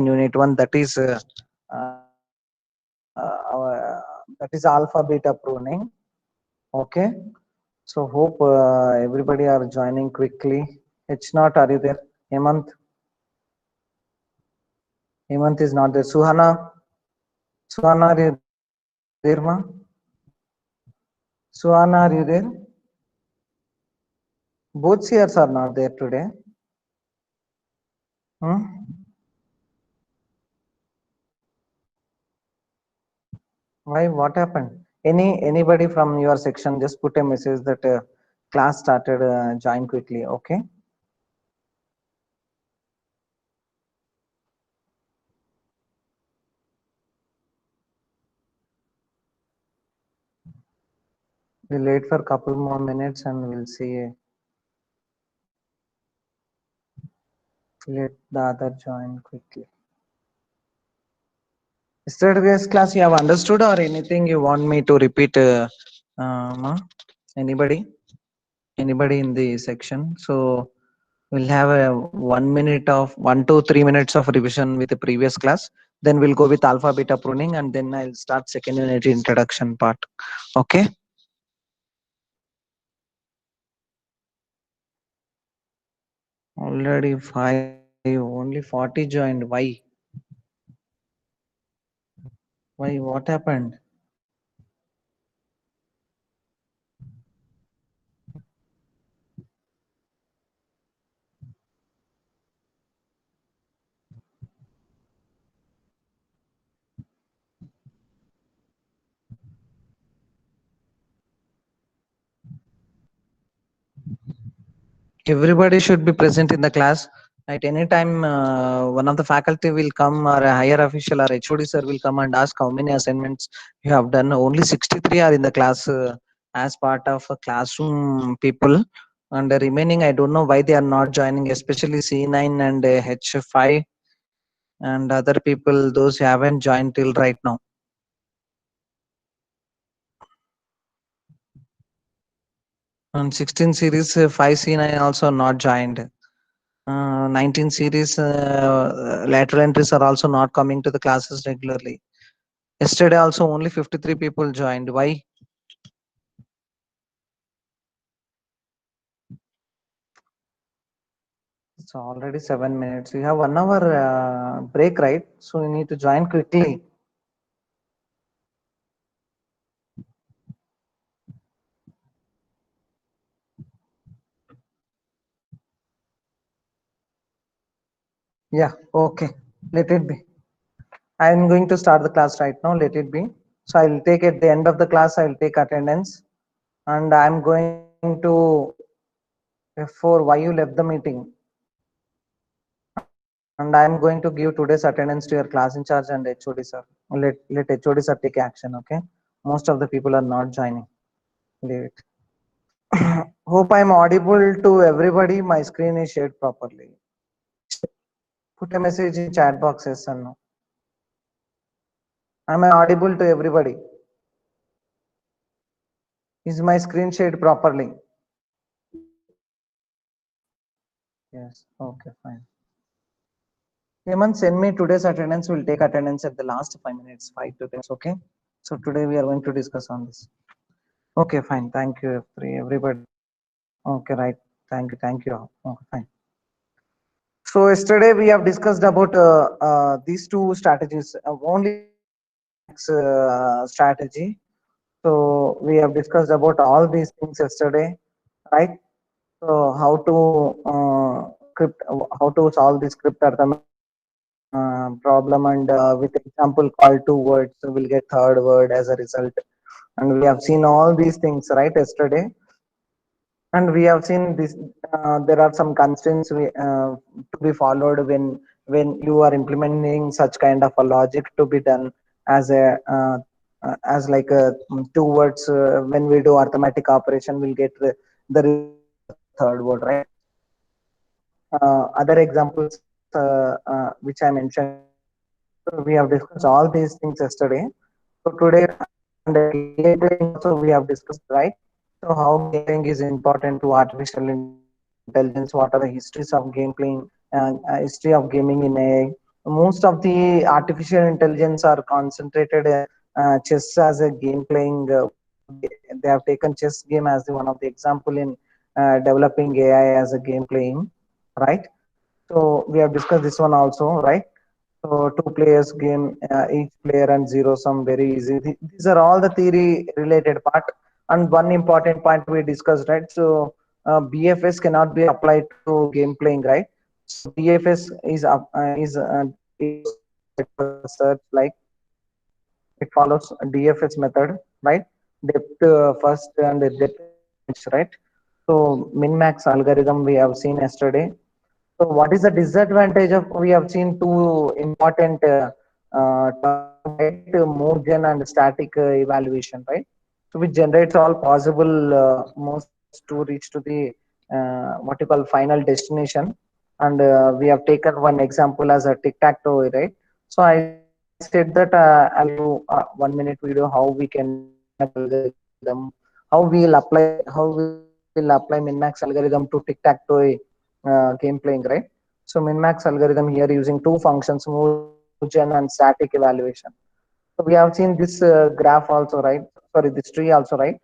unit 1, that is alpha beta pruning. Okay, so hope everybody are joining quickly. H not, are you there? Hemant is not there. Suhana, are you there, ma? Suhana, are you there? Both seers are not there today. Hmm? Why? What happened? Anybody from your section just put a message that class started. Join quickly. Okay. We'll wait for a couple more minutes and we'll see. Let the other join quickly. Yesterday's class you have understood or anything you want me to repeat? Anybody? Anybody in the section? So we'll have a 1 minute of 1 to 3 minutes of revision with the previous class. Then we'll go with alpha beta pruning and then I'll start second unit introduction part. Okay. Already 5, only 40 joined. Why? Why? What happened? Everybody should be present in the class. At any time, one of the faculty will come or a higher official or HOD sir will come and ask how many assignments you have done. Only 63 are in the class as part of a classroom people. And the remaining, I don't know why they are not joining, especially C9 and H5 and other people, those who haven't joined till right now. And 16 series, 5C9 also not joined. 19 series lateral entries are also not coming to the classes regularly. Yesterday also only 53 people joined. Why? It's already 7 minutes. You have 1 hour break, right? So you need to join quickly. Yeah, okay. Let it be. I am going to start the class right now. Let it be. So I'll take at the end of the class, I'll take attendance. And I'm going to F4 why you left the meeting. And I'm going to give today's attendance to your class in charge and HOD sir. Let HOD sir take action, okay? Most of the people are not joining. Leave it. Hope I'm audible to everybody. My screen is shared properly. Put a message in chat box, yes or no. Am I audible to everybody? Is my screen shared properly? Yes. Okay, fine. Hemant, send me today's attendance. We'll take attendance at the last 5 minutes, 5 to 10. Okay. So today we are going to discuss on this. Okay, fine. Thank you, everybody. Okay, right. Thank you. Thank you. Okay, fine. So yesterday we have discussed about these two strategies. Only strategy. So we have discussed about all these things yesterday, right? So how to solve this script arithmetic problem, and with example call two words, so we'll get third word as a result. And we have seen all these things right yesterday. And we have seen this. There are some constraints to be followed when you are implementing such kind of a logic to be done as a as like a two words. When we do arithmetic operation, we'll get the result as a third word, right? Other examples which I mentioned. So we have discussed all these things yesterday. So today and game playing also we have discussed, right? So how game playing is important to artificial intelligence. What are the histories of game playing and history of gaming in AI? Most of the artificial intelligence are concentrated chess as a game playing. They have taken chess game as the one of the example in developing AI as a game playing, right? So we have discussed this one also, right? So two players game, each player and zero sum, very easy. These are all the theory related part. And one important point we discussed, right? So BFS cannot be applied to game playing, right? So BFS is search, like it follows DFS method, right? Depth first and the depth limits, right? So min-max algorithm we have seen yesterday. So what is the disadvantage of, we have seen two important terms, right? Move gen and static evaluation, right? So which generates all possible moves to reach to the what you call final destination. And we have taken one example as a tic-tac-toe, right? So I said that I'll give you a 1 minute video how we can develop min-max algorithm, how we'll apply min-max algorithm to tic-tac-toe game playing, right? So min-max algorithm here using two functions, move gen and static evaluation. So we have seen this graph also, right? Sorry, this tree also, right?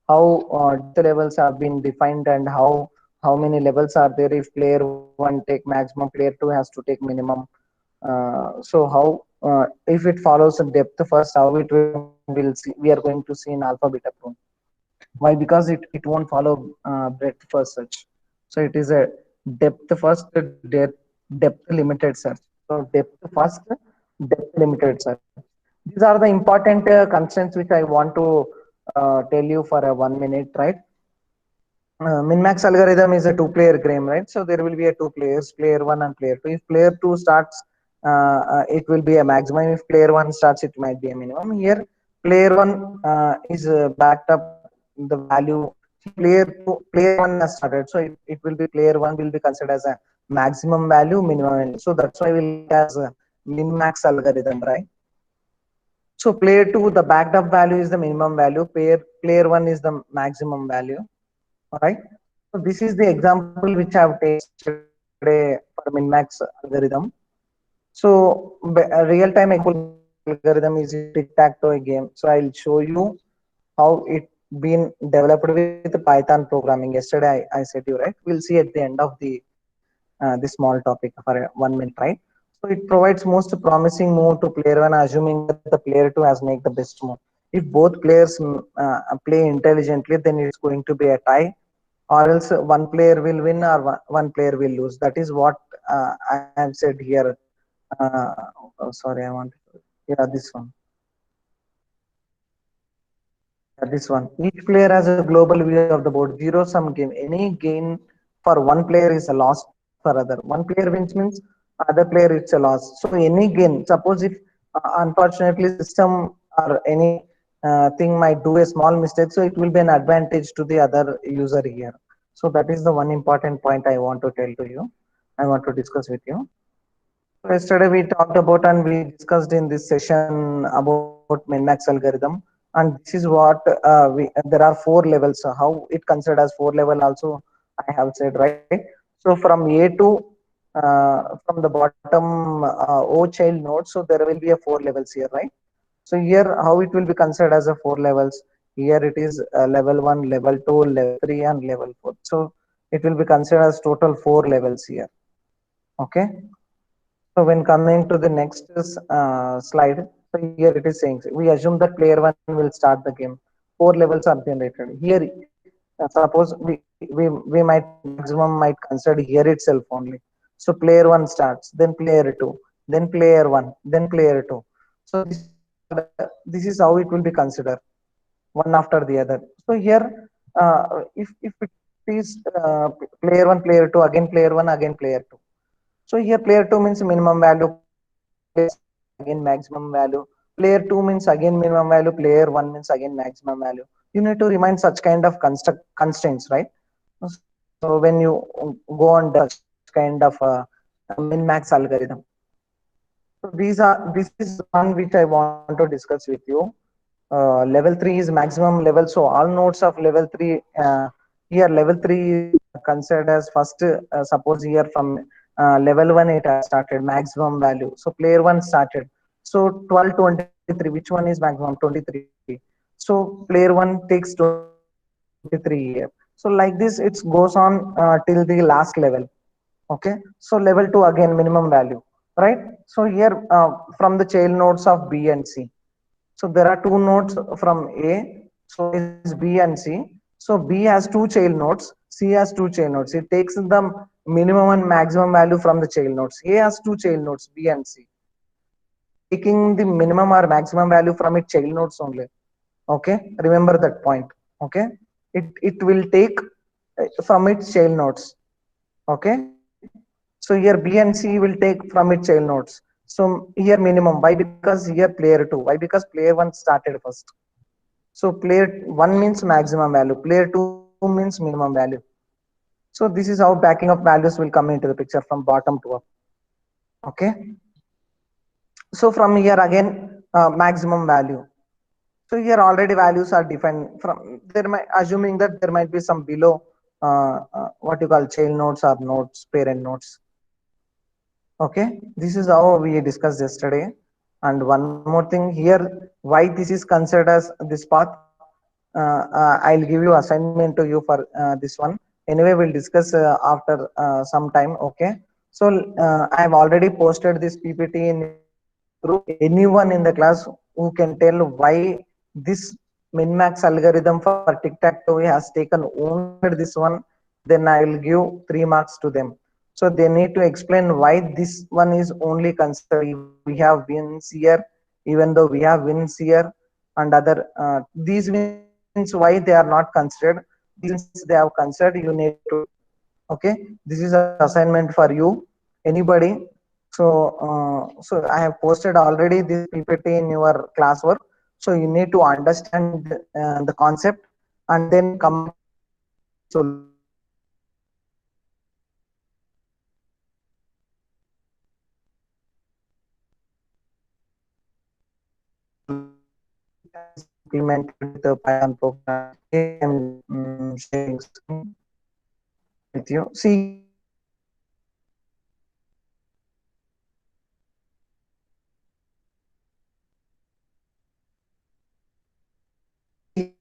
How depth levels have been defined and how many levels are there. If player one take maximum, player two has to take minimum. So how if it follows a depth first, how it will come, we'll see. We are going to see in alpha beta prone. Why? Because it won't follow breadth first search. So it is a depth first, depth limited search. So depth first, depth limited search. These are the important constraints which I want to tell you for a 1 minute, right? Min-max algorithm is a two-player game, right? So there will be a two players, player one and player two. If player two starts, it will be a maximum. If player one starts, it might be a minimum. Here, player one is backed up the value. Player one has started, so it will be player one will be considered as a maximum value, minimum value. So that's why we'll take as a min-max algorithm, right? So player two, the backed up value is the minimum value. Player one is the maximum value. All right. So this is the example which I have taken yesterday for min-max algorithm. So a real-time example min-max algorithm is using tic-tac-toe game. So I'll show you how it been developed with Python programming. Yesterday I said you, right. We'll see at the end of the this small topic for a 1 minute, right? So it provides most promising move to player one, assuming that the player two has made the best move. If both players play intelligently, then it's going to be a tie, or else one player will win or one player will lose. That is what I have said here. Sorry, I want, yeah, this one. Yeah, this one. Each player has a global view of the board. Zero sum game. Any gain for one player is a loss for other. One player wins means other player it's a loss. So any gain. Suppose if unfortunately system or any thing might do a small mistake, so it will be an advantage to the other user here. So that is the one important point I want to tell to you. I want to discuss with you. So yesterday we talked about and we discussed in this session about min-max algorithm, and this is what there are four levels. How it considered as four level also I have said, right? So from A to from the bottom O child node, so there will be a four levels here, right? So here how it will be considered as a four levels. Here it is level one, level two, level three, and level four. So it will be considered as total four levels here. Okay. So when coming to the next slide, so here it is saying, we assume that player one will start the game. Four levels are generated. Here, suppose we might maximum might consider here itself only. So player one starts, then player two, then player one, then player two. So this is how it will be considered, one after the other. So here, if it is player one, player two, again player one, again player two. So here player 2 means minimum value, player 1 again maximum value, player 2 means again minimum value, player 1 means again maximum value. You need to remind such kind of construct constraints, right? So when you go on such kind of min-max algorithm. So this is one which I want to discuss with you. Level 3 is maximum level. So all nodes of level 3, here level 3 is considered as first, suppose here from level 1 it has started maximum value, so player 1 started, so 12 23, which one is maximum? 23. So player 1 takes 23 here. So like this it goes on till the last level. Okay, so level 2 again minimum value, right? So here from the child nodes of B and C, so there are two nodes from A. So one is B and C. So B has two child nodes, C has two child nodes. It takes the minimum and maximum value from the child nodes. A has two child nodes, B and C. So it is taking the minimum or maximum value from its child nodes only. Okay, remember that point. Okay, it will take from its child nodes. Okay, so here B and C will take from its child nodes. So here minimum. Why? Because here player 2. Why? Because player 1 started first. So player 1 means maximum value, player 2 means minimum value. So this is how backing up values will come into the picture from bottom to up. Okay. So from here again, maximum value. So here already values are defined from there. Might assuming that there might be some below what you call child nodes or nodes, parent nodes. Okay, this is how we discussed yesterday. And one more thing here, why this is considered as this path. I'll give you assignment to you for this one. Anyway, we'll discuss after some time. Okay. So I have already posted this PPT in your group. Anyone in the class who can tell why this min-max algorithm for tic-tac-toe has taken only this one, then I will give 3 marks to them. So they need to explain why this one is only considered, even though we have wins here, even though we have wins here and other these wins why they are not considered. These wins they have considered, you need to tell. Okay, this is assignment for you. Anybody? So I have posted already this PPT in your classwork. So you need to understand the concept and then come up with the solution. It has implemented with the Python program. Okay, I'm sharing screen with you. See here,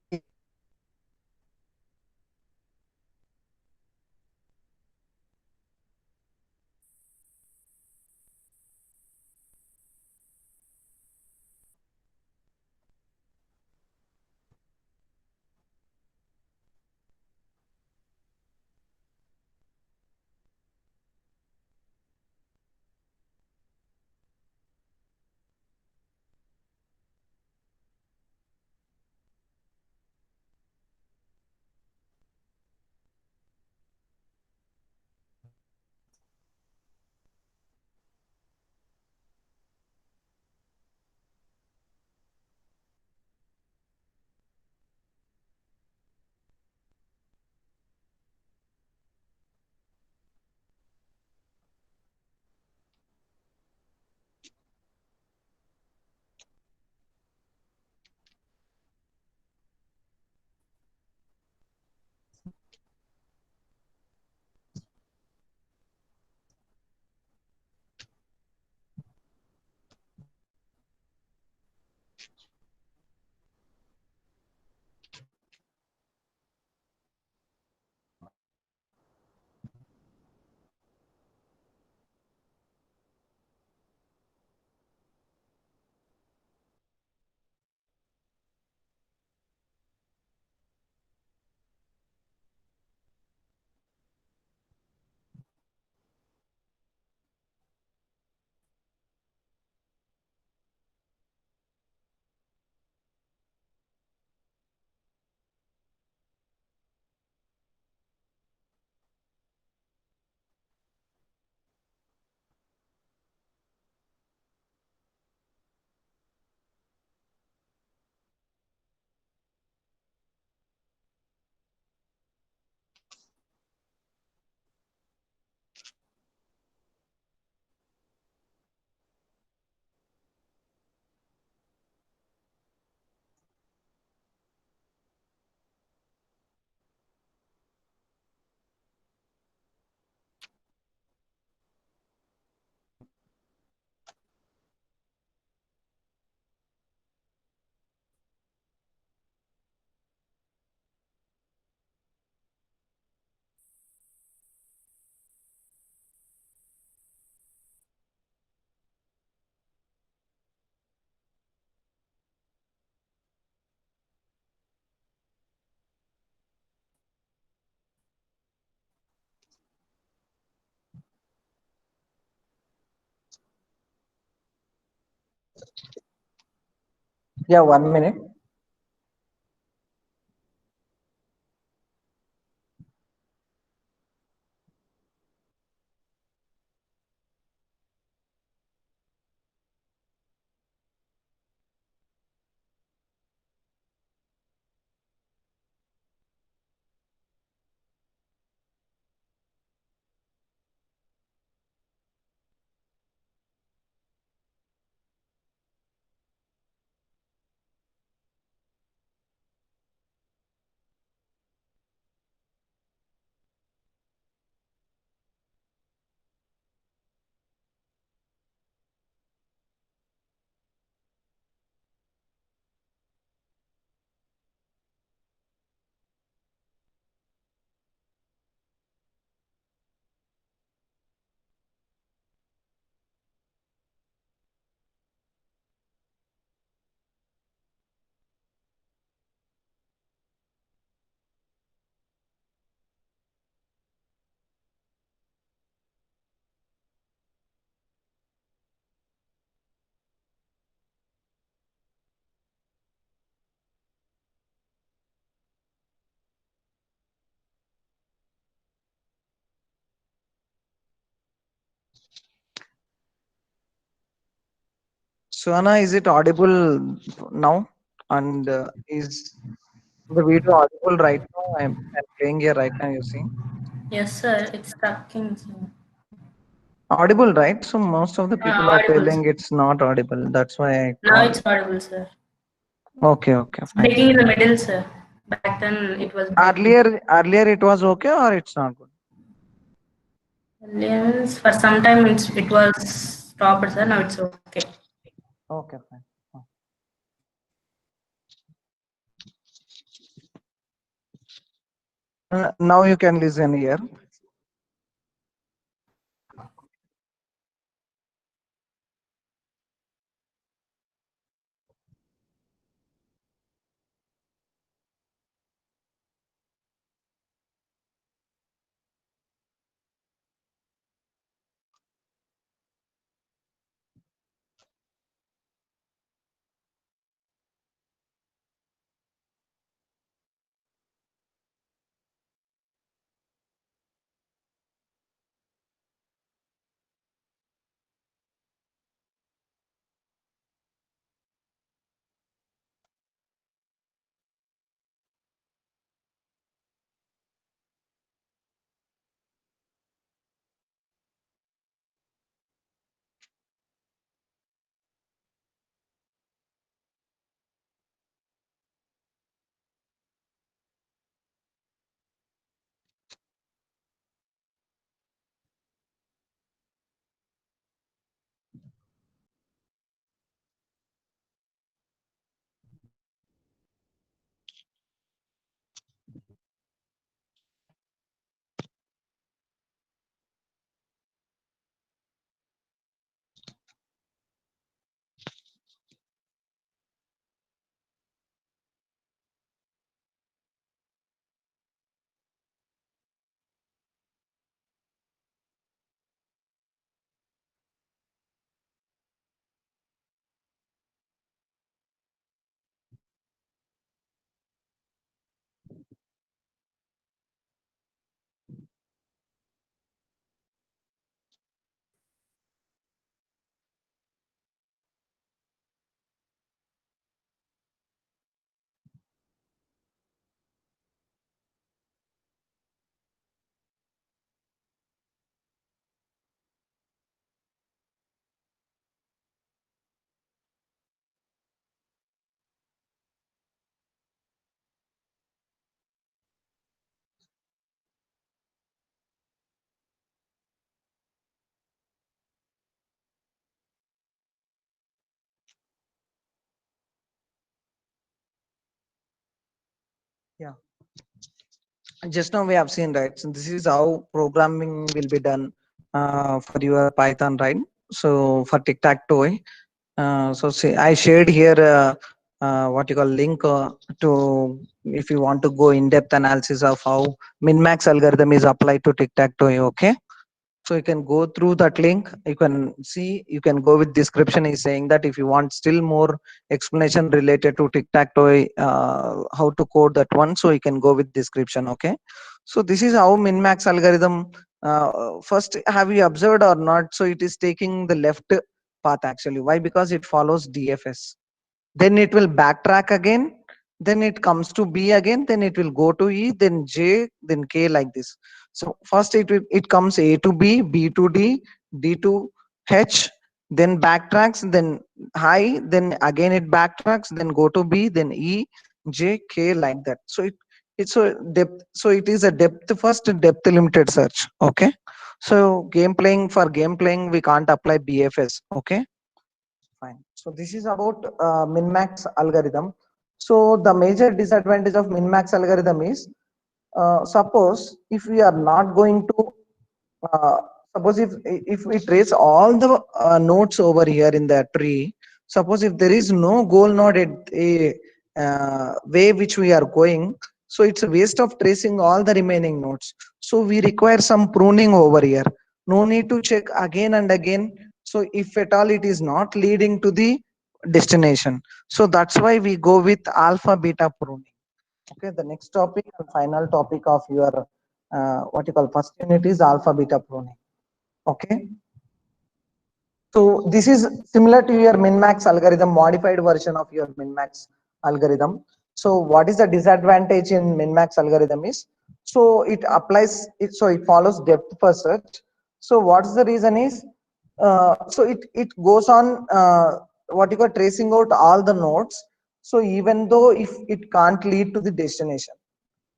Yeah, 1 minute. Suhana, is it audible now? And is the video audible right now? I'm playing here right now, you see. Yes, sir. It's stuck in. Audible, right? So most of the people are Audible, sir. telling it's not audible. That's why I Now called. it's audible, sir. Okay, okay, It's fine. breaking in the middle, sir. Back then it was breaking. Earlier it was okay or it's not good? Yes, for some time it was stopped, sir. Now it's okay. Okay, fine. Now you can listen here. Yeah. Just now we have seen, right? So this is how programming will be done for your Python, right? So for tic-tac-toe. So see, I shared here what you call link to if you want to go in-depth analysis of how min-max algorithm is applied to tic-tac-toe. Okay. So you can go through that link. You can see, you can go with description is saying that if you want still more explanation related to tic-tac-toe, how to code that one, so you can go with description. Okay. So this is how min-max algorithm. First, have you observed or not? So it is taking the left path actually. Why? Because it follows DFS. Then it will backtrack again, then it comes to B again, then it will go to E, then J, then K, like this. So first it comes A to B, B to D, D to H, then backtracks, then high, then again it backtracks, then go to B, then E, J, K, like that. So it's a depth, so it is a depth first, depth limited search. Okay. So game playing we can't apply BFS. Okay. Fine. So this is about min-max algorithm. So the major disadvantage of min-max algorithm is, suppose if we are not going to, uh, suppose if we trace all the nodes over here in the tree, suppose if there is no goal node at a way which we are going, so it's a waste of tracing all the remaining nodes. So we require some pruning over here. No need to check again and again. So if at all it is not leading to the destination, so that's why we go with alpha beta pruning. Okay, the next topic and final topic of your what you call first unit is alpha beta pruning. Okay, so this is similar to your min-max algorithm, modified version of your min-max algorithm. So what is the disadvantage in min-max algorithm is, so it applies it, so it follows depth first search. So what's the reason is, so it goes on what you call tracing out all the nodes. So even though if it can't lead to the destination,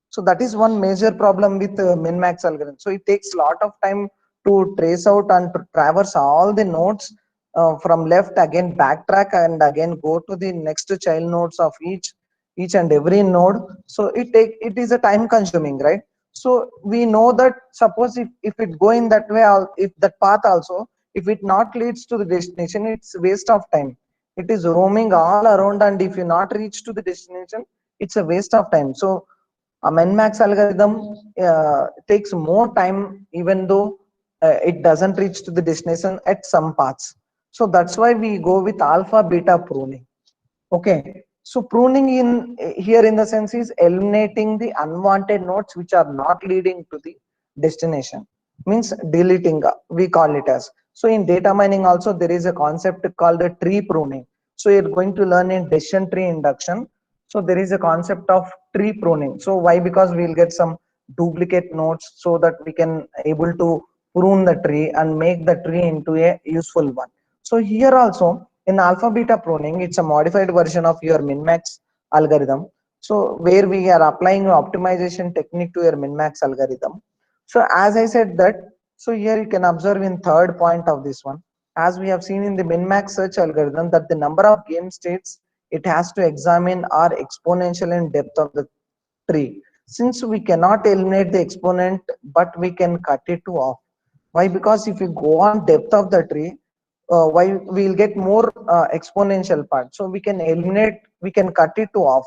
so that is one major problem with min-max algorithm. So it takes a lot of time to trace out and to traverse all the nodes from left, again backtrack and again go to the next child nodes of each and every node. So it is a time consuming, right? So we know that suppose if it go in that way, if that path also, if it not leads to the destination, it's waste of time. It is roaming all around, and if you not reach to the destination, it's a waste of time. So a min-max algorithm takes more time, even though it doesn't reach to the destination at some paths. So that's why we go with alpha beta pruning. Okay, so pruning in here in the sense is eliminating the unwanted nodes which are not leading to the destination, means deleting, we call it as. So in data mining also there is a concept called a tree pruning. So you're going to learn in decision tree induction. So there is a concept of tree pruning. So why? Because we'll get some duplicate nodes so that we can able to prune the tree and make the tree into a useful one. So here also in alpha beta pruning, it's a modified version of your min-max algorithm. So where we are applying optimization technique to your min-max algorithm. So as I said that, so here you can observe in third point of this one, as we have seen in the min-max search algorithm, that the number of game states it has to examine are exponential in depth of the tree. Since we cannot eliminate the exponent, but we can cut it to off. Why? Because if you go on depth of the tree, why we'll get more exponential part. So we can eliminate, we can cut it to off.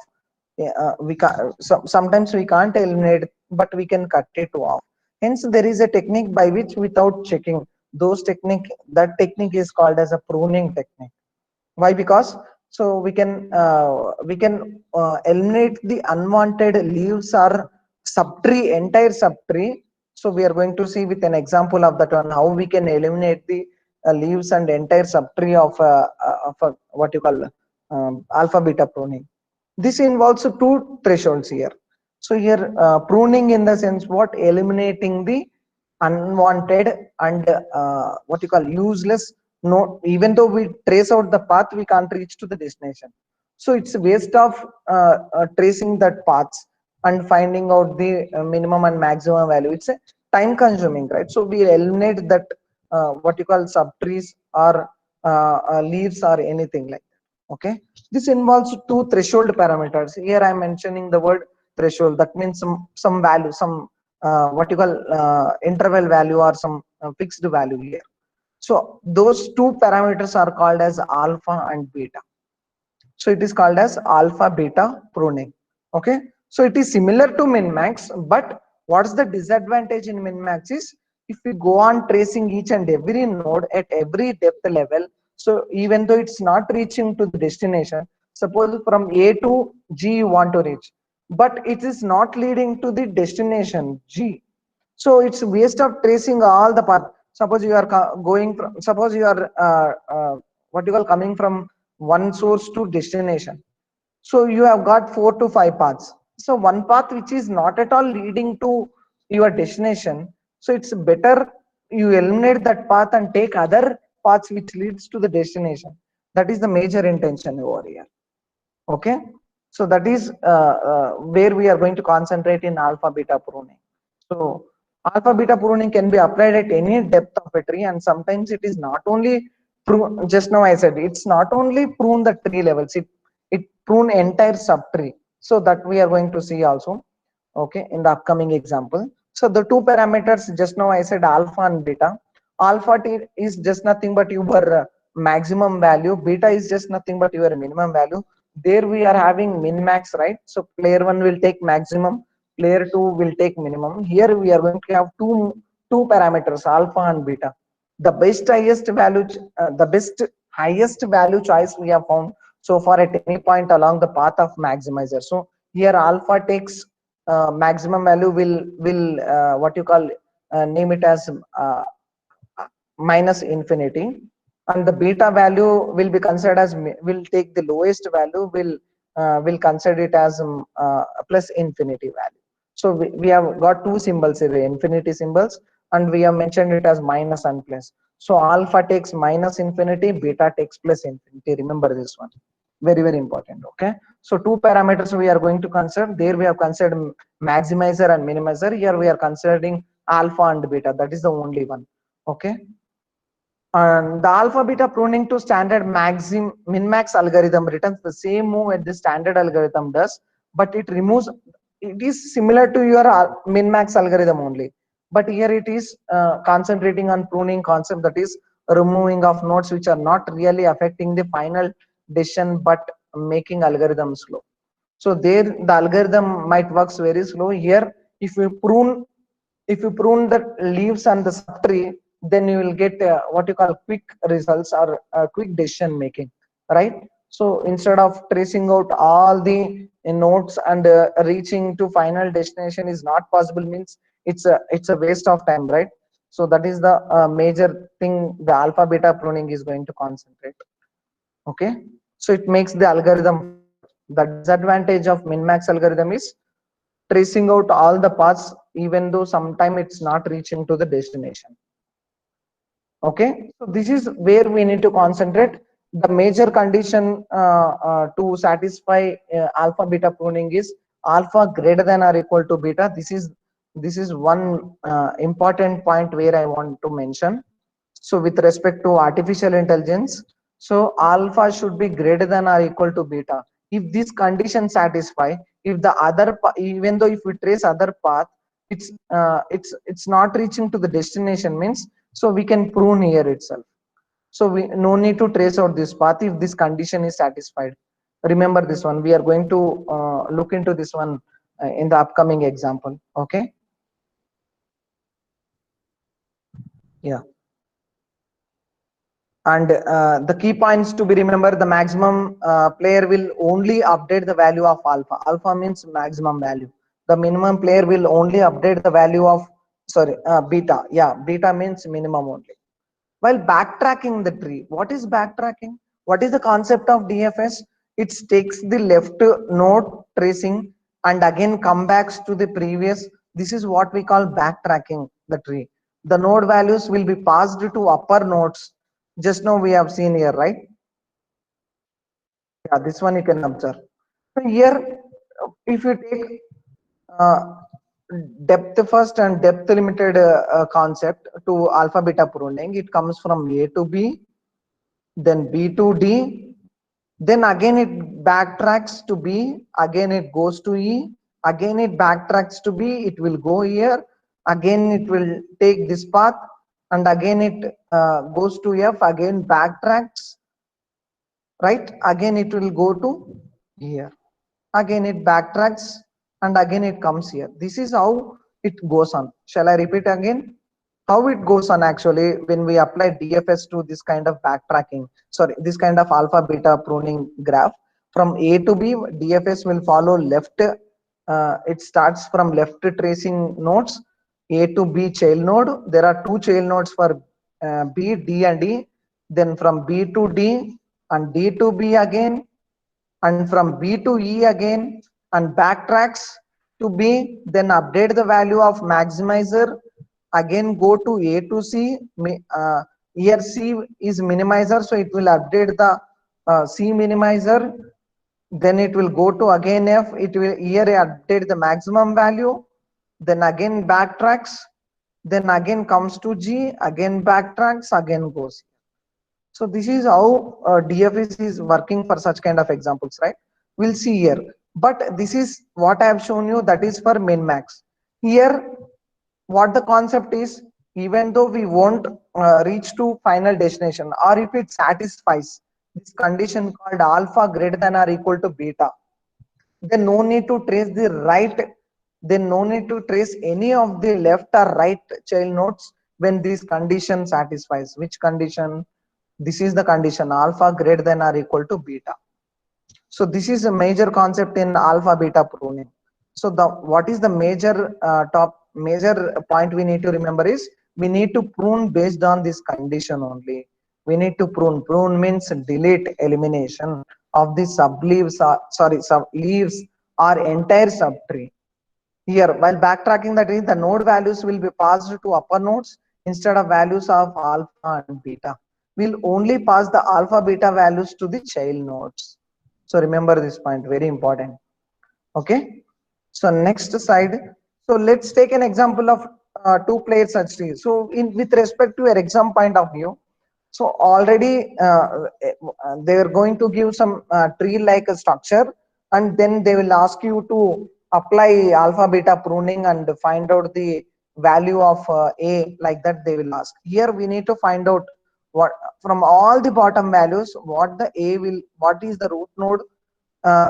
Yeah, we can sometimes we can't eliminate, but we can cut it to off. Hence there is a technique by which without checking those technique, that technique is called as a pruning technique. Why? Because so we can eliminate the unwanted leaves or subtree, entire subtree. So we are going to see with an example of that one how we can eliminate the leaves and entire subtree of a what you call alpha beta pruning. This involves two thresholds here. So here pruning in the sense what, eliminating the unwanted and what you call useless node. Even though we trace out the path, we can't reach to the destination. So it's a waste of tracing that paths and finding out the minimum and maximum value. It's a time consuming, right? So we eliminate that what you call subtrees or leaves or anything like that. Okay, this involves two threshold parameters. Here I'm mentioning the word threshold. That means some value, some what you call interval value or some fixed value here. So those two parameters are called as alpha and beta. So it is called as alpha beta pruning. Okay, so it is similar to min max, but what's the disadvantage in min max is if we go on tracing each and every node at every depth level, so even though it's not reaching to the destination, suppose from A to G you want to reach, but it is not leading to the destination G. So it's waste of tracing all the path. Suppose you are going from, suppose you are what you call coming from one source to destination. So you have got 4 to 5 paths. So one path which is not at all leading to your destination. So it's better you eliminate that path and take other paths which leads to the destination. That is the major intention over here. Okay. So that is where we are going to concentrate in alpha beta pruning. So alpha beta pruning can be applied at any depth of a tree, and sometimes it is not only prune. Just now I said it's not only prune the tree levels, it prune entire subtree. So that we are going to see also, okay, in the upcoming example. So the two parameters, just now I said alpha and beta. Alpha t is just nothing but your maximum value, beta is just nothing but your minimum value. There we are having min max, right? So player 1 will take maximum, player 2 will take minimum. Here we are going to have two parameters, alpha and beta. The best highest value, the best highest value choice we have found so far at any point along the path of maximizer. So here alpha takes maximum value, will what you call name it as minus infinity, and the beta value will be considered as, will take the lowest value, will consider it as plus infinity value. So we have got two symbols here, infinity symbols, and we have mentioned it as minus and plus. So alpha takes minus infinity, beta takes plus infinity. Remember this one, very important. Okay, so two parameters we are going to consider. There we have considered maximizer and minimizer. Here we are considering alpha and beta, that is the only one. Okay, and the alpha beta pruning to standard maxim min max algorithm returns the same move as the standard algorithm does, but it removes, it is similar to your min max algorithm only, but here it is concentrating on pruning concept, that is removing of nodes which are not really affecting the final decision but making algorithm slow. So there the algorithm might works very slow. Here if you prune, if you prune the leaves and the subtree, then you will get what you call quick results or quick decision making, right? So instead of tracing out all the nodes and reaching to final destination is not possible, means it's a waste of time, right? So that is the major thing the alpha beta pruning is going to concentrate. Okay, so it makes the algorithm faster. The disadvantage of min max algorithm is tracing out all the paths even though sometime it's not reaching to the destination. Okay, so this is where we need to concentrate. The major condition to satisfy alpha beta pruning is alpha greater than or equal to beta. This is one important point where I want to mention. So with respect to artificial intelligence, so alpha should be greater than or equal to beta. If this condition satisfy, if the other even though if we trace other path, it's not reaching to the destination, means so we can prune here itself. So we no need to trace out this path if this condition is satisfied. Remember this one, we are going to look into this one in the upcoming example. Okay, yeah. And the key points to be remember, the maximum player will only update the value of alpha. Alpha means maximum value. The minimum player will only update the value of, sorry, beta. Yeah, beta means minimum only. While backtracking the tree, what is backtracking? What is the concept of DFS? It takes the left node tracing and again come back to the previous. This is what we call backtracking the tree. The node values will be passed to upper nodes. Just now we have seen here, right? Yeah, this one you can observe. So here, if you take uh, depth first and depth limited concept to alpha beta pruning, it comes from A to B, then B to D, then again it backtracks to B, again it goes to E, again it backtracks to B, it will go here, again it will take this path, and again it goes to F, again backtracks, right? Again it will go to here, again it backtracks, and again it comes here. This is how it goes on. Shall I repeat again? how it goes on actually when we apply DFS to this kind of backtracking, sorry, this kind of alpha beta pruning graph. From A to B, DFS will follow left. It starts from left tracing nodes, A to B child node. There are two child nodes for B, D and E. Then from B to D and D to B again, and from B to E again, and backtracks to B, then update the value of maximizer, again go to A to C. Here C is minimizer, so it will update the C minimizer. Then it will go to again F, it will here update the maximum value, then again backtracks, then again comes to G, again backtracks, again goes. So this is how DFS is working for such kind of examples, right? We'll see here. But this is what I have shown you, that is for min max. Here, what the concept is, even though we won't reach to final destination, or if it satisfies this condition called alpha greater than or equal to beta, then no need to trace the right, then no need to trace any of the left or right child nodes when this condition satisfies. Which condition? This is the condition, alpha greater than or equal to beta. So this is a major concept in alpha beta pruning. So the what is the major point we need to remember is, we need to prune based on this condition only. We need to prune. Prune means delete, elimination of the sub leaves, sub leaves or entire subtree. Here, while backtracking the tree, the node values will be passed to upper nodes instead of values of alpha and beta. We'll only pass the alpha beta values to the child nodes. So remember this point, very important. Okay. So next slide. So let's take an example of two-player search tree. So with respect to your exam point of view, so already they are going to give some tree-like structure, and then they will ask you to apply alpha beta pruning and find out the value of A, like that they will ask. Here we need to find out what from all the bottom values, what the A will, what is the root node,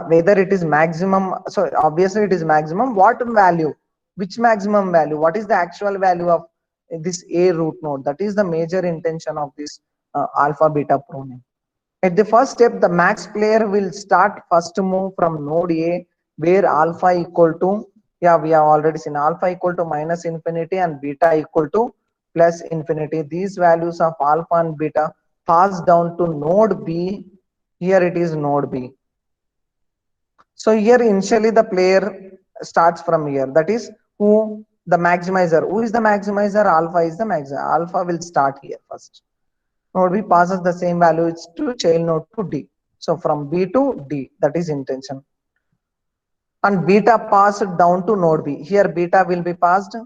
whether it is maximum. So obviously it is maximum. What value? Which maximum value? What is the actual value of this A root node? That is the major intention of this alpha beta pruning. At the first step, the max player will start first move from node A, where alpha equal to, yeah, we have already seen alpha equal to minus infinity and beta equal to plus infinity. These values of alpha and beta pass down to node B. Here it is node B. So here initially the player starts from here. That is who the maximizer. Who is the maximizer? Alpha is the maximizer. Alpha will start here first. Node B passes the same values to child node to D. So from B to D, that is intention. And beta passed down to node B. Here beta will be passed.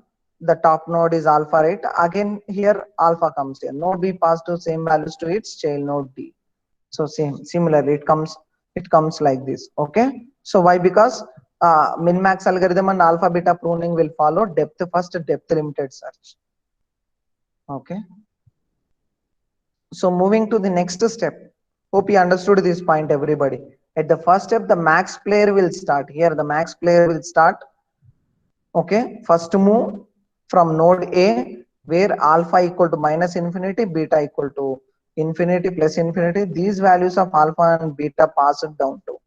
The top node is alpha, right? Again here alpha comes here. Node B passed to same values to its child node D. So similarly it comes like this. Okay. So why? Because min max algorithm and alpha beta pruning will follow depth first, depth limited search. Okay. So moving to the next step. Hope you understood this point, everybody. At the first step, the max player will start. Here the max player will start. Okay. First move from node A, where alpha equal to minus infinity, beta equal to infinity plus infinity. These values of alpha and beta pass it down to.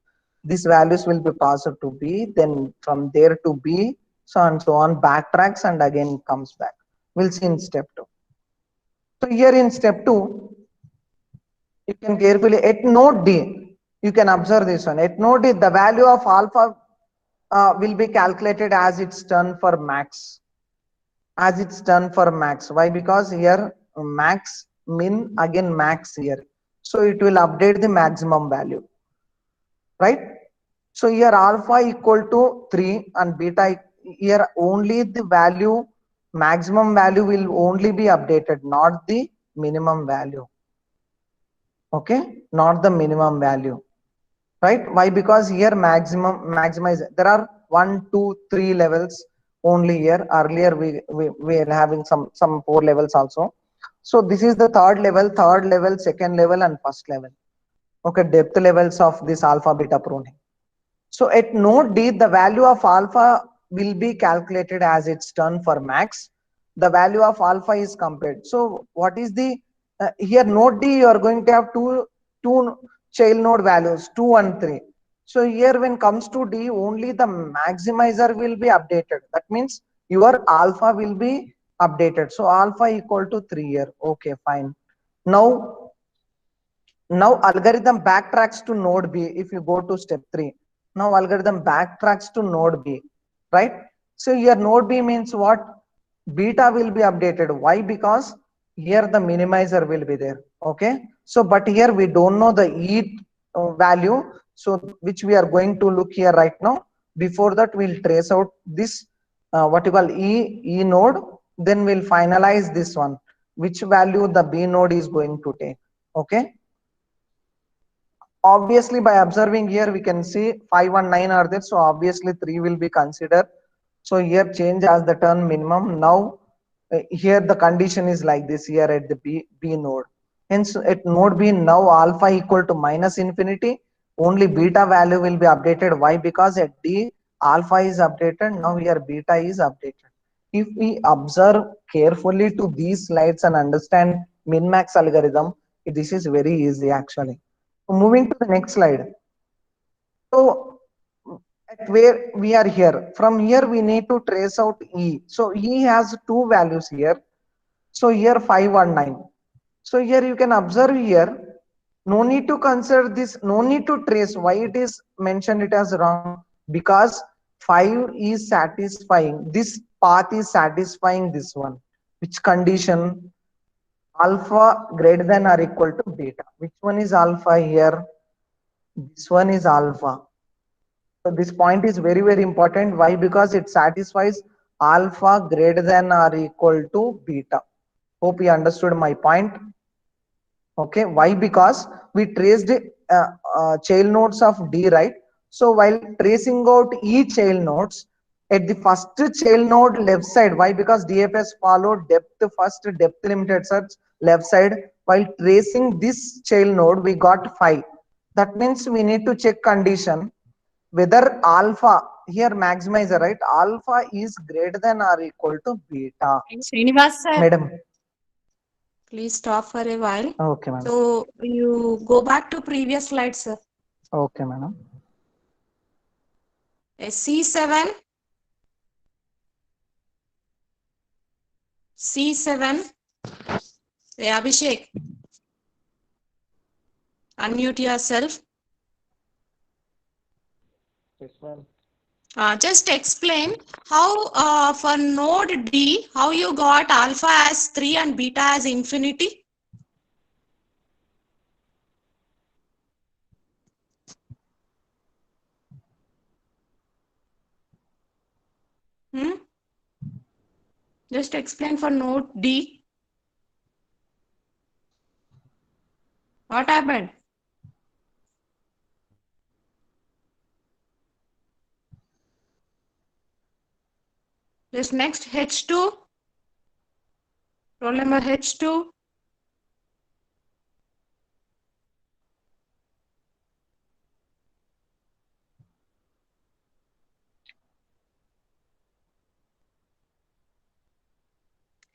These values will be passed to B, then from there to B, so and so on, backtracks and again comes back. We'll see in step 2. So here in step 2, you can carefully, at node D, you can observe this one. At node D, the value of alpha will be calculated as its turn for max. As it's done for max. Why? Because here max, min, again max here. So it will update the maximum value, right? So here alpha equal to 3 and beta, here only the value, maximum value will only be updated, not the minimum value. Okay, not the minimum value, right? Why? Because here maximize, there are 1, 2, 3 levels only here. Earlier we are having some 4 levels also. So this is the third level, second level and first level. Okay, depth levels of this alpha beta pruning. So at node D, the value of alpha will be calculated as its turn for max, the value of alpha is compared. So what is the here node D, you are going to have two child node values 2 and 3. So here when comes to D, only the maximizer will be updated. That means your alpha will be updated. So alpha equal to 3 here. Okay, fine. Now algorithm backtracks to node B. If you go to step 3, now algorithm backtracks to node B, right? So here node B means what? Beta will be updated. Why? Because here the minimizer will be there. Okay, so but here we don't know the E value, so which we are going to look here right now. Before that, we'll trace out this what you call E node, then we'll finalize this one, which value the B node is going to take. Okay, obviously by observing here we can see 5 and 9 are there, so obviously 3 will be considered. So here change as the turn minimum. Now here the condition is like this here at the B node. Hence at node B, now alpha equal to minus infinity, only beta value will be updated. Why? Because at D alpha is updated, now here beta is updated. If we observe carefully to these slides and understand min-max algorithm, this is very easy actually. Moving to the next slide. So at where we are here, from here we need to trace out E. So E has two values here. So here 5 and 9. So here you can observe here, no need to consider this, no need to trace. Why it is mentioned it as wrong? Because 5 is satisfying, this path is satisfying this one. Which condition? Alpha greater than or equal to beta. Which one is alpha here? This one is alpha. So this point is very, very important. Why? Because it satisfies alpha greater than or equal to beta. Hope you understood my point. Okay, why? Because we traced child nodes of D, right? So while tracing out each child nodes, at the first child node left side, why? Because DFS followed depth first, depth limited search left side. While tracing this child node, we got 5. That means we need to check condition whether alpha here maximizer, right? Alpha is greater than or equal to beta. Srinivas sir, Madam. please stop for a while. Okay, madam. So you go back to previous slide, sir. Okay, madam. C7. C7. Hey, Abhishek. Unmute yourself. Yes, ma'am. Just explain how for node D, how you got alpha as 3 and beta as infinity. Just explain for node D. What happened? This next H2. Roll number H2.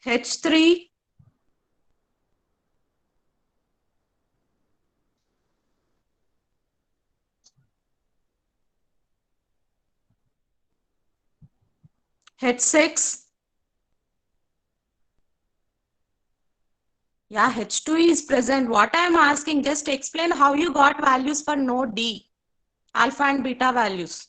H3. H6. Yeah, H2 is present. What I am asking, just explain how you got values for node D, alpha and beta values.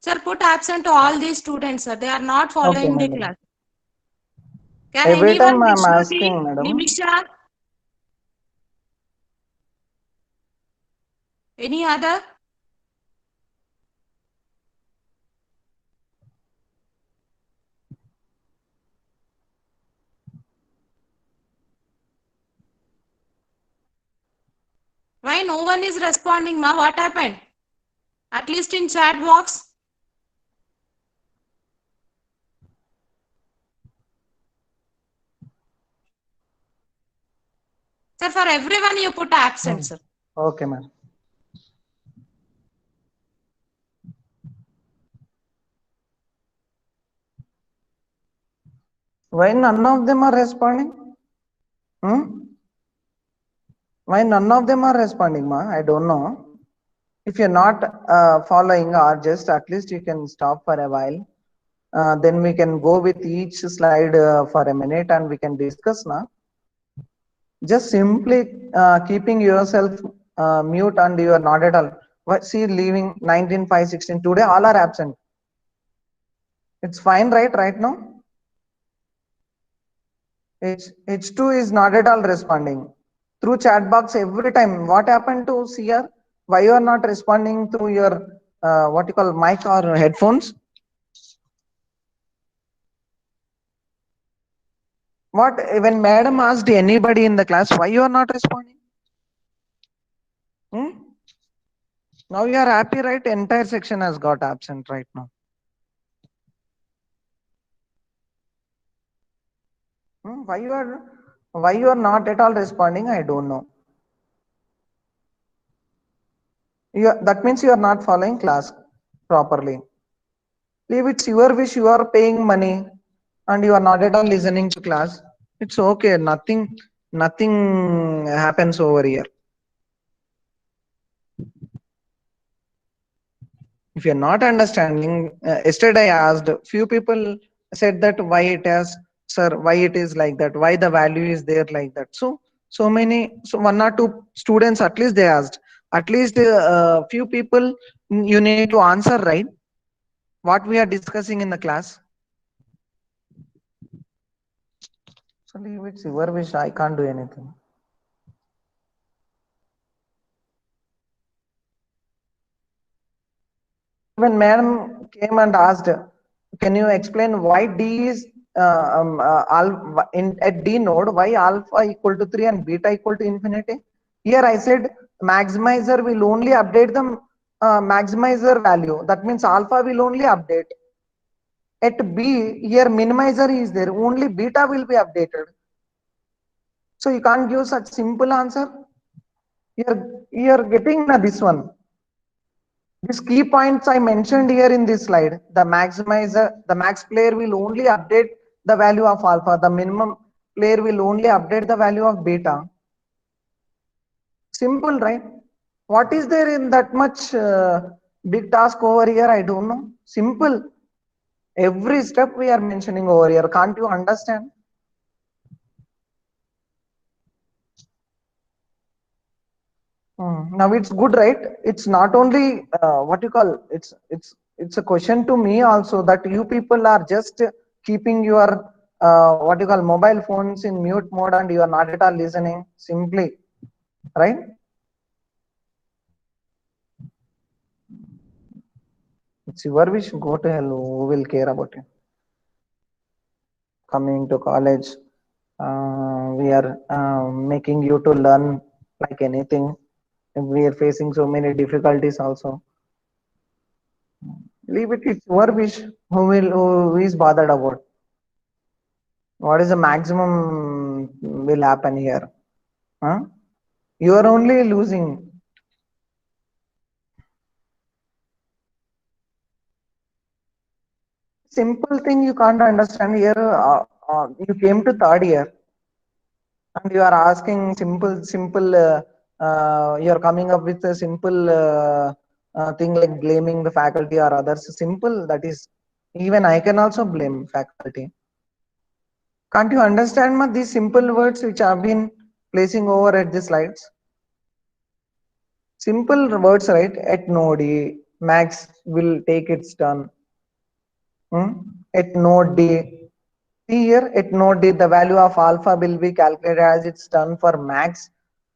Sir, put absent to all these students, sir. They are not following the madam. class. Can Every anyone, time I'm Vishnuti, asking, madam. Nimisha? Any other? Why no one is responding, ma? What happened? At least in chat box. Sir, for everyone you put absent, sir. Okay, ma'am. Why none of them are responding? Why none of them are responding, ma? I don't know. If you're not following, or just at least you can stop for a while. Then we can go with each slide for a minute and we can discuss now. Just simply keeping yourself mute and you are not at all. See, leaving 19, 5, 16. Today all are absent. It's fine, right now? H2 is not at all responding. Through chat box every time. What happened to CR? Why you are not responding through your what you call mic or headphones? What when madam asked anybody in the class why you are not responding? Now you are happy, right? Entire section has got absent right now. Why you are not at all responding? I don't know. That means you are not following class properly. Leave, it's your wish. You are paying money and you are not at all listening to class. It's okay. Nothing happens over here. If you're not understanding, yesterday I asked, few people said that why it has, sir, why it is like that, why the value is there like that. So one or two students at least they asked, at least few people you need to answer, right? What we are discussing in the class. So leave it's your wish. I can't do anything. When madam came and asked, can you explain why D is at D node, why alpha equal to 3 and beta equal to infinity? Here I said maximizer will only update the maximizer value. That means alpha will only update. At B, here minimizer is there, only beta will be updated. So you can't give such simple answer. You're getting this one. These key points I mentioned here in this slide, the maximizer, the max player will only update the value of alpha, the minimum player will only update the value of beta. Simple, right? What is there in that much big task over here? I don't know. Simple. Every step we are mentioning over here. Can't you understand? Now it's good, right? It's not only what you call it's a question to me also that you people are just keeping your what you call mobile phones in mute mode and you are not at all listening simply, right? It's your wish. Go to hell. Who will care about you? Coming to college, we are making you to learn like anything. We are facing so many difficulties also. Leave it. It's your wish. Who is bothered about? What is the maximum will happen here? Huh? You are only losing. Simple thing you can't understand here. You came to third year and you are asking simple. You are coming up with a simple thing like blaming the faculty or others. Simple. That is, even I can also blame faculty. Can't you understand these simple words which have been placing over at the slides? Simple words, right? At node A, max will take its turn. At node D, see here at node D, the value of alpha will be calculated as its turn for max.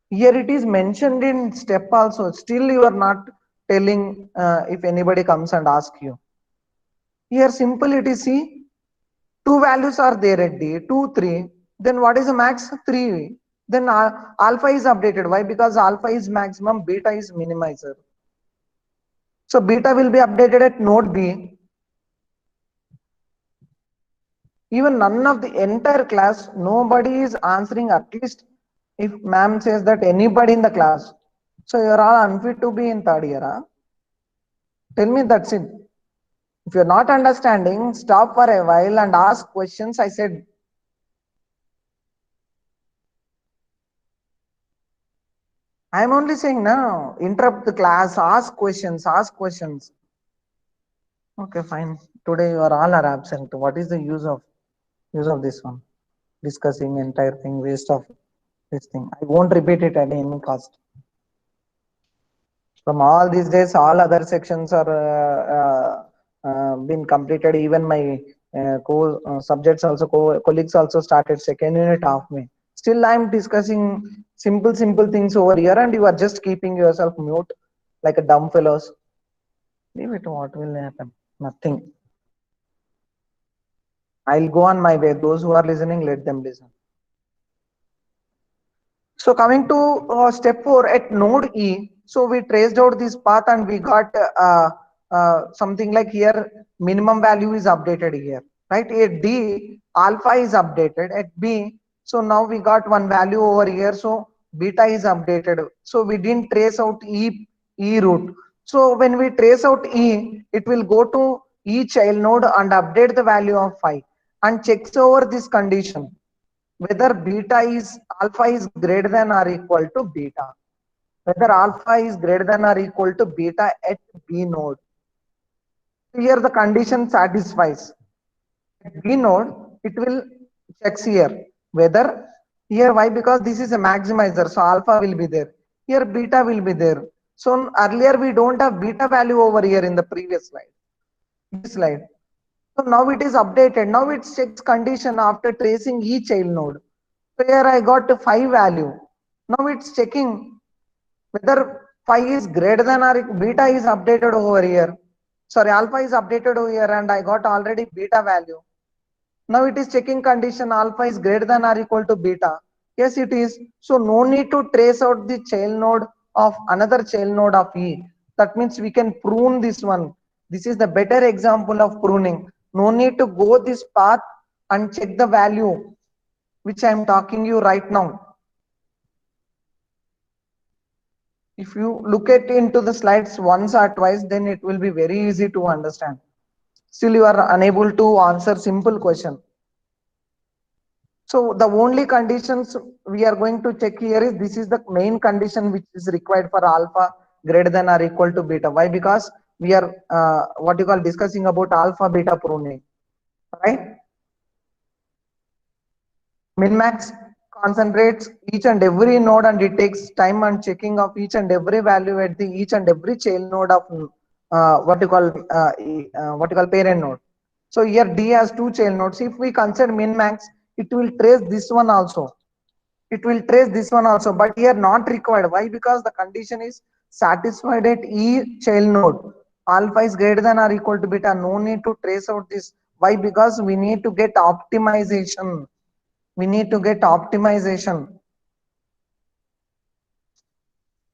Here it is mentioned in step also. Still you are not telling if anybody comes and asks you. Here simple it is, see, two values are there at D, 2, 3. Then what is the max? 3. Then alpha is updated. Why? Because alpha is maximum, beta is minimizer. So beta will be updated at node B. Even none of the entire class, nobody is answering at least If ma'am says that anybody in the class, so you're all unfit to be in third year, huh? Tell me that's it. If you're not understanding, stop for a while and ask questions. I said, I'm only saying now, interrupt the class, ask questions, ask questions. Okay, fine. Today you are all are absent. What is the use of this one? Discussing entire thing, waste of this thing. I won't repeat it at any cost. From all these days, all other sections are been completed. Even my subjects also, colleagues also started second unit of me. Still, I'm discussing simple things over here, and you are just keeping yourself mute like a dumb fellows. Leave it. What will happen? Nothing. I'll go on my way. Those who are listening, let them listen. So coming to step 4 at node E, so we traced out this path and we got something like here minimum value is updated here, right? At D, alpha is updated. At B, so now we got one value over here, so beta is updated. So we didn't trace out E route. So when we trace out E, it will go to E child node and update the value of 5 and checks over this condition whether beta is alpha is greater than or equal to beta, whether alpha is greater than or equal to beta at B node. Here the condition satisfies. At B node, it will checks here whether here why, because this is a maximizer, so alpha will be there. Here beta will be there. So earlier we don't have beta value over here in the previous slide. This slide. So now it is updated. Now it checks condition after tracing each child node. So here I got 5 value. Now it's checking whether 5 is greater than or beta is updated over here. Sorry, alpha is updated over here and I got already beta value. Now it is checking condition alpha is greater than or equal to beta. Yes, it is. So no need to trace out the child node of another child node of E. That means we can prune this one. This is the better example of pruning. No need to go this path and check the value which I am talking you right now. If you look at into the slides once or twice, then it will be very easy to understand. Still you are unable to answer simple question. So the only conditions we are going to check here is this is the main condition which is required for alpha greater than or equal to beta. Why? Because we are what you call discussing about alpha beta pruning, right? Min-max concentrates each and every node and it takes time and checking of each and every value at the each and every child node of what you call parent node. So here D has 2 child nodes. If we consider min-max, it will trace this one also. It will trace this one also, but here not required. Why? Because the condition is satisfied at E child node. Alpha is greater than or equal to beta. No need to trace out this. Why? Because we need to get optimization. We need to get optimization.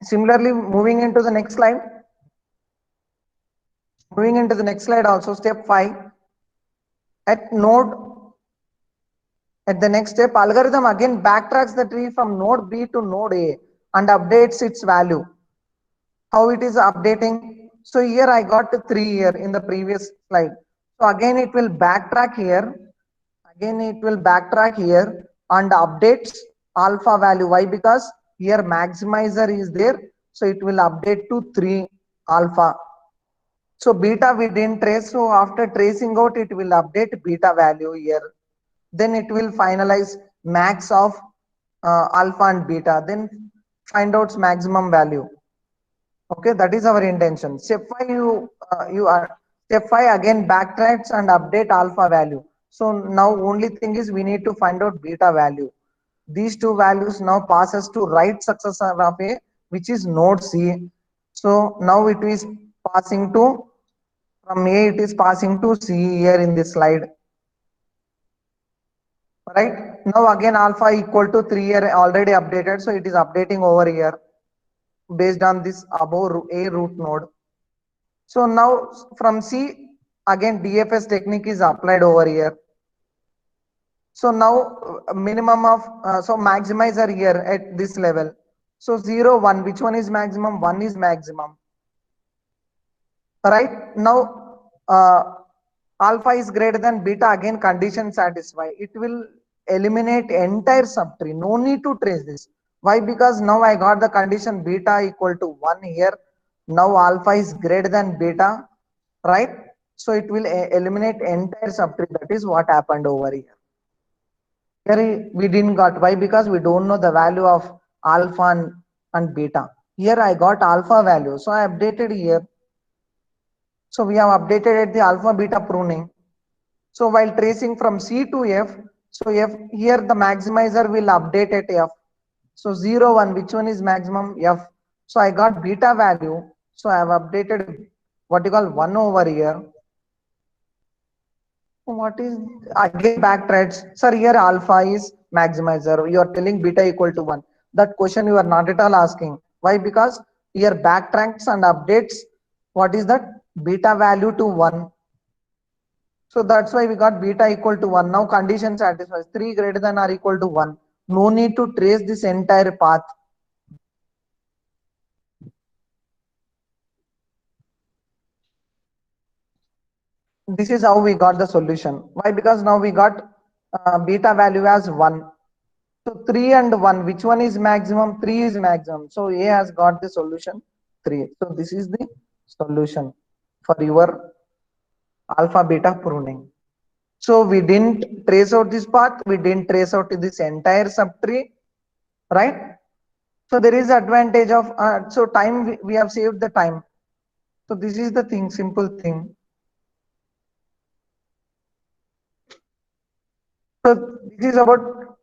Similarly, moving into the next slide. Moving into the next slide also, step 5. At the next step, algorithm again backtracks the tree from node B to node A and updates its value. How it is updating? So here I got 3 here in the previous slide. So again it will backtrack here. Again it will backtrack here and updates alpha value. Why? Because here maximizer is there. So it will update to 3 alpha. So beta we didn't trace. So after tracing out, it will update beta value here. Then it will finalize max of alpha and beta. Then find out maximum value. Okay, that is our intention. Step 5, step 5 again backtracks and update alpha value. So now only thing is we need to find out beta value. These two values now passes to right successor of A, which is node C. So now it is passing to from A, it is passing to C here in this slide. Right now again alpha equal to 3 here already updated, so it is updating over here based on this above A root node. So now from C again DFS technique is applied over here. So now minimum of so maximizer here at this level. So 0, 1, which one is maximum? 1 is maximum. Right now, alpha is greater than beta, again condition satisfy. It will eliminate entire subtree. No need to trace this. Why? Because now I got the condition beta equal to 1 here. Now alpha is greater than beta, right? So it will eliminate entire subtree. That is what happened over here. Here we didn't got. Why? Because we don't know the value of alpha and beta. Here I got alpha value, so I updated here. So we have updated at the alpha beta pruning. So while tracing from C to F, so F here the maximizer will update at F. So 0, 1, which one is maximum? F. So I got beta value. So I have updated what you call 1 over here. What is again backtracks? Sir, here alpha is maximizer. You are telling beta equal to 1. That question you are not at all asking. Why? Because here backtracks and updates. What is that? Beta value to 1. So that's why we got beta equal to 1. Now condition satisfies 3 greater than or equal to 1. No need to trace this entire path. This is how we got the solution. Why? Because now we got beta value as 1. So 3 and 1, which one is maximum? 3 is maximum. So A has got the solution 3. So this is the solution for your alpha beta pruning. So we didn't trace out this path, we didn't trace out this entire subtree, right? So there is advantage of so time we have saved the time. So this is the thing, simple thing. So this is about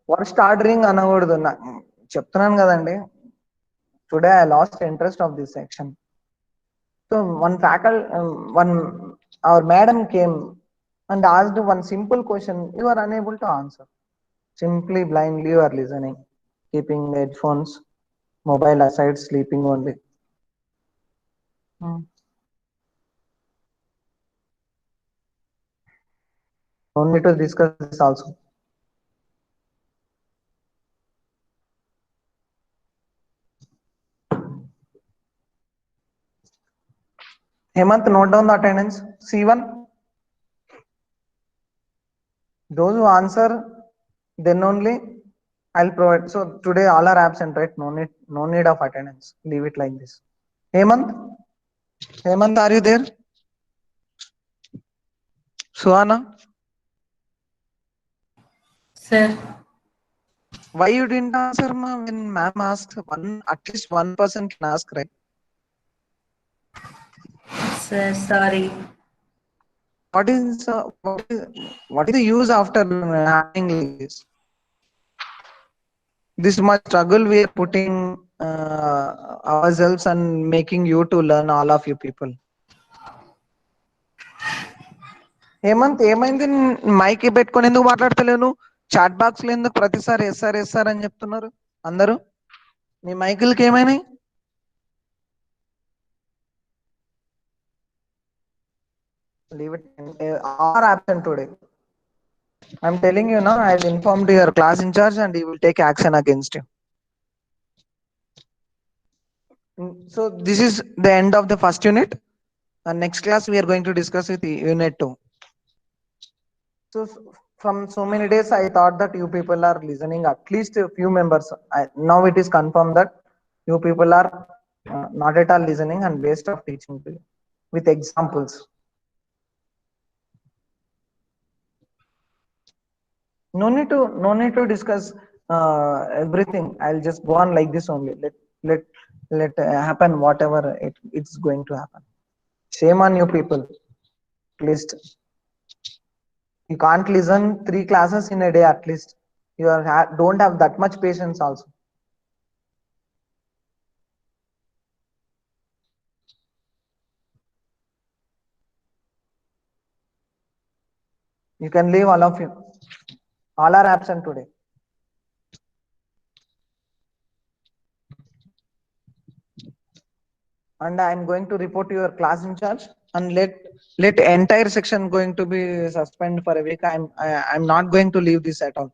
worst ordering అనకూడదు చెప్తున్నాను కదండి. Today I lost interest of this section. So one faculty, one our madam came and asked one simple question. You are unable to answer. Simply blindly you are listening, keeping headphones, mobile aside, sleeping only. Don't need to discuss this also. Hemant, note down the attendance. C1. Those who answer, then only I'll provide. So today all are absent, right? No need of attendance. Leave it like this. Hemant, are you there? Suhana, Sir, why you didn't answer, ma? When ma'am asks, at least one person can ask, right? sir, sorry. What is the use after happening like this? This much struggle we are putting ourselves and making you to learn, all of you people. Hemant ఏమైంది mic పెట్టుకొని ఎందుకు మాట్లాడతలేను chat box లో ఎందుకు ప్రతిసారి SR అని చెప్తున్నారు అందరూ మీ మైకులకి ఏమైనాయి leave it are absent today. I'm telling you now, I'll inform to your class in charge and he will take action against you. So this is the end of the first unit, and next class we are going to discuss with unit 2. So from so many days I thought that you people are listening, at least a few members. Now it is confirmed that you people are not at all listening and waste of teaching to you with examples. No need to discuss everything. I'll just go on like this only. Let happen whatever it's going to happen. Shame on you people. At least you can't listen 3 classes in a day. At least you don't have that much patience also. You can leave, all of you. All are absent today. And I'm going to report to your class in charge and let entire section going to be suspend for a week. I'm not going to leave this at all.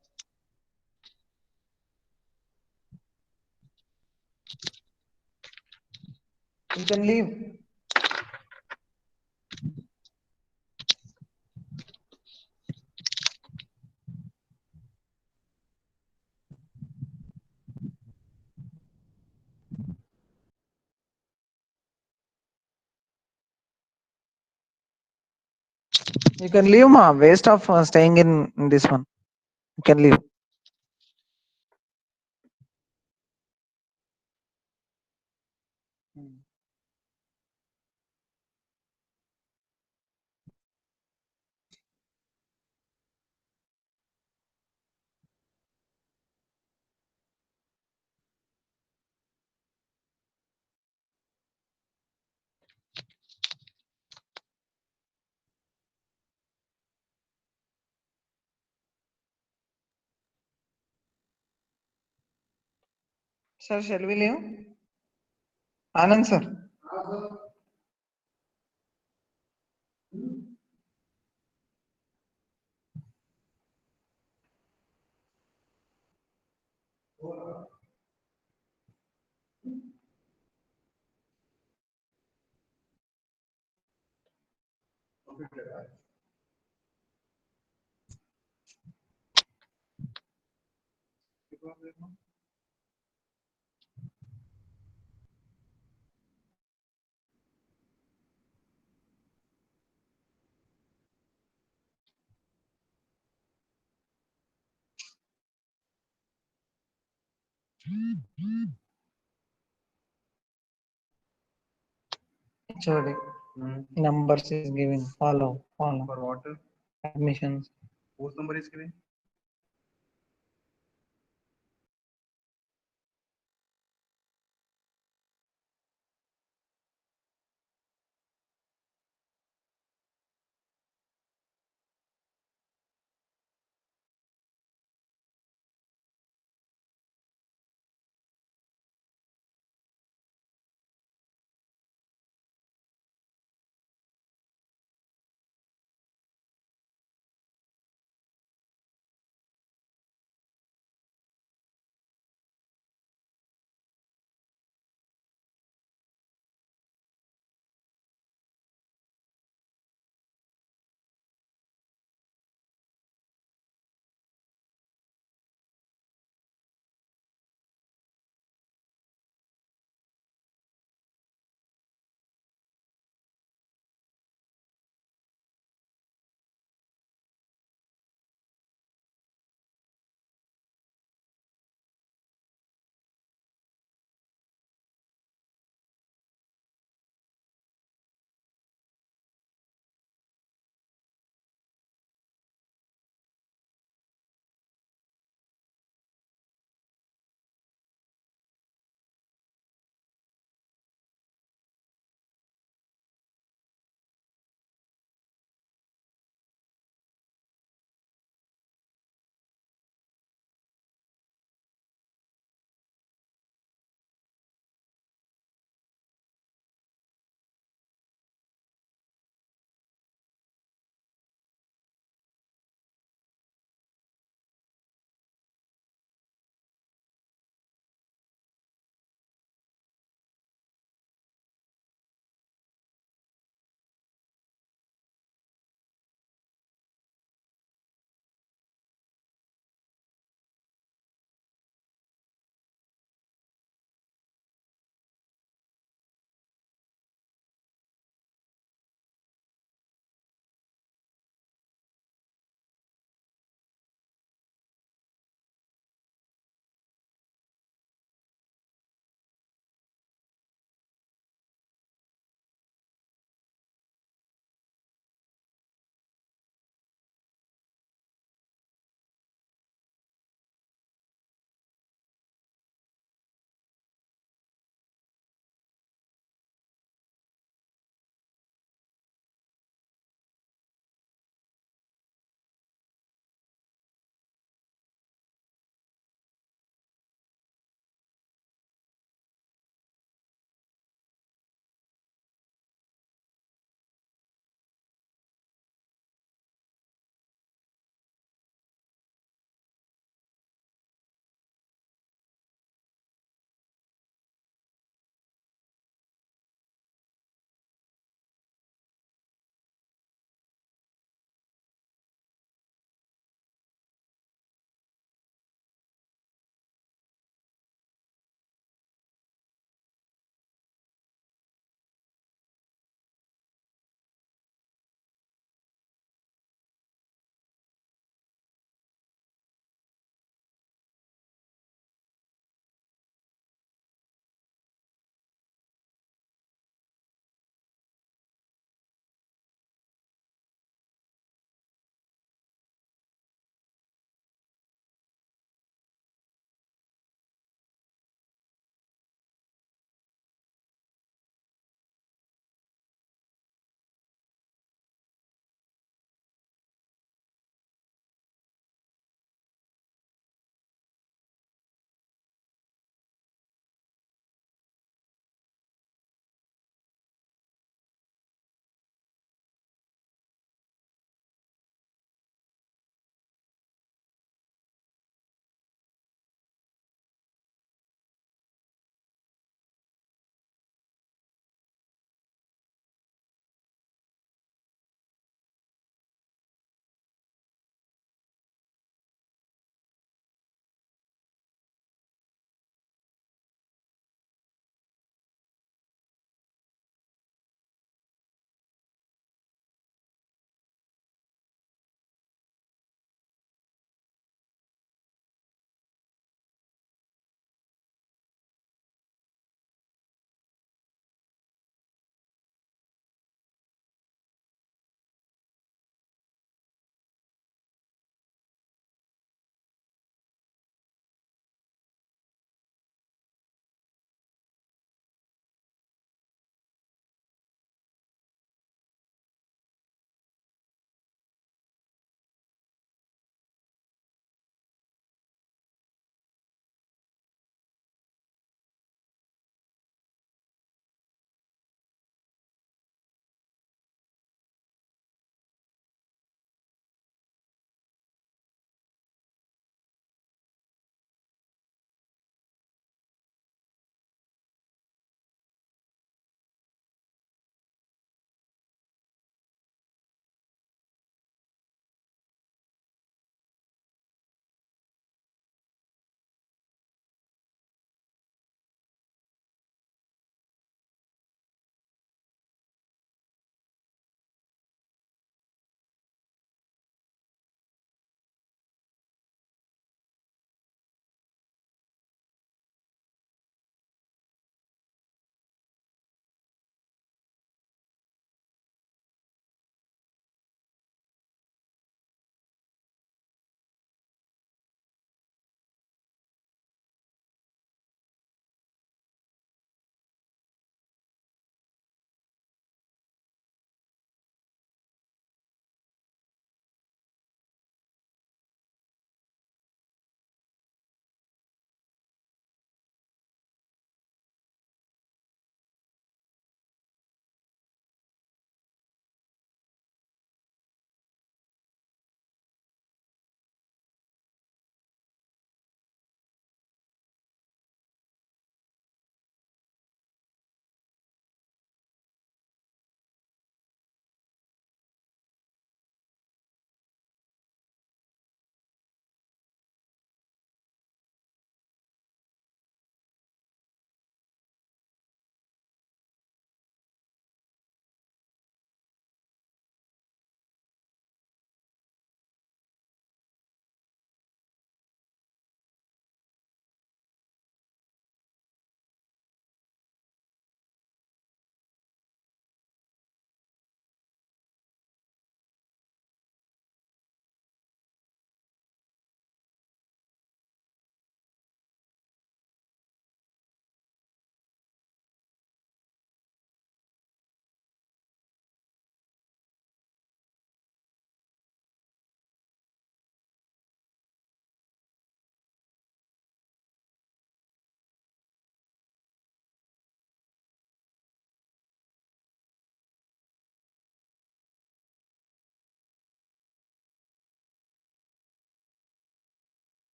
You can leave. You can leave, ma. Waste of staying in this one. You can leave. Sir, shall we leave? Anand, sir. HOD. Numbers is given. Follow. For what? Admissions. Whose number is given?